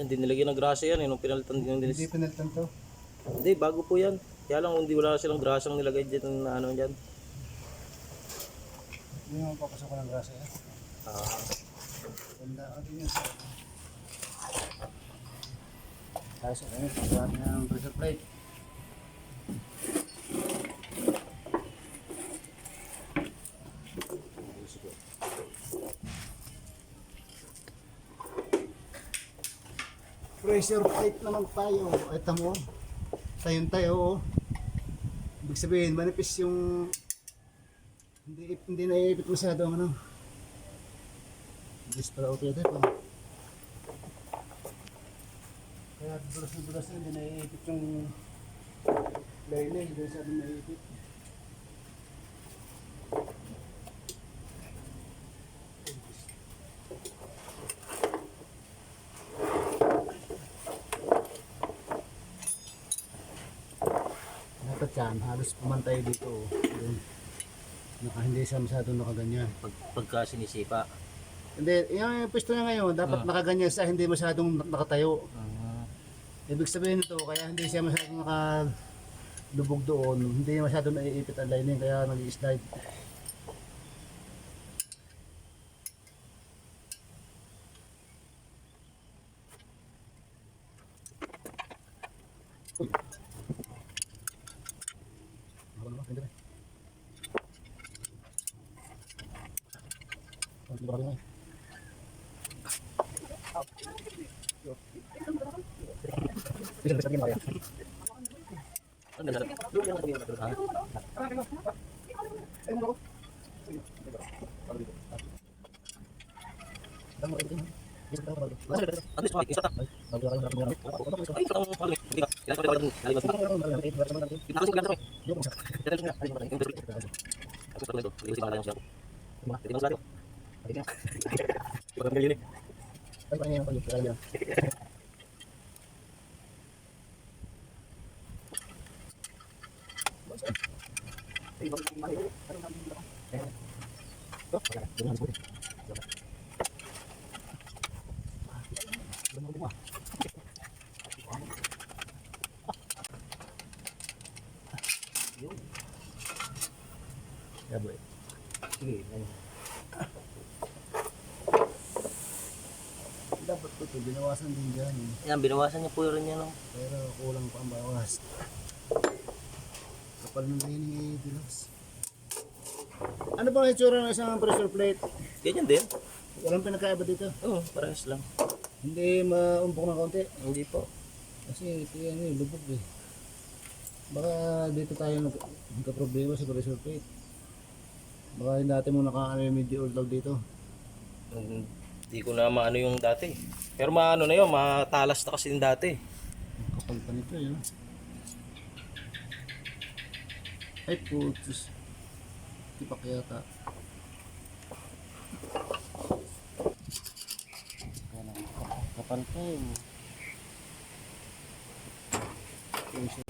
Hindi nilagyan ng grasa yan, nung pinalitan din Hindi pinalitan to. Hindi, bago po yan. Kaya lang hindi wala silang grasang nilagay dyan na ano dyan. Hindi naman papasok ko ng grasa yan. Ganda ka din yan sa... Tayo sa kanya, pagkakat niya ng pressure plate. Pressure plate naman tayo. Ito mo. Tayon tayo. Ibig sabihin, manipis yung hindi naiipit masyado ang ano. Bilis pala okay ito pa. Kaya dulas na dulas na, hindi naiipit yung layne, hindi masyado naiipit. Dapat yan, halos pumantay dito. Hindi siya masyadong nakaganyan. Pagka sinisipa. Hindi, yung pwesto niya ngayon, dapat nakaganyan siya, hindi masyadong nakatayo. Ibig sabihin nito, kaya hindi siya masyadong nakalubog doon, hindi masyadong naiipit ang lining, kaya nag-i-slide. Dapat po ito, binawasan din dyan. Yan, binawasan niya po rin yan. No? Pero kulang pa ang bawas. Kapal ng lining dilos. Ano bang itsura ng isang pressure plate? Ganyan din. Walang pinagkaiba dito. Oo, parehas lang. Hindi maumpok ng kaunti. Hindi po. Kasi ito yan eh, lubog eh. Baka dito tayo nagka-problema sa pressure plate. Baka yung dati mo naka-remedy old dito. Hindi ko na maano yung dati. Pero maano na yun, matalas na kasi yung dati. Ang kapal pa nito yun. Ay putos. Tipak yata. Kapal pa yun. Pressure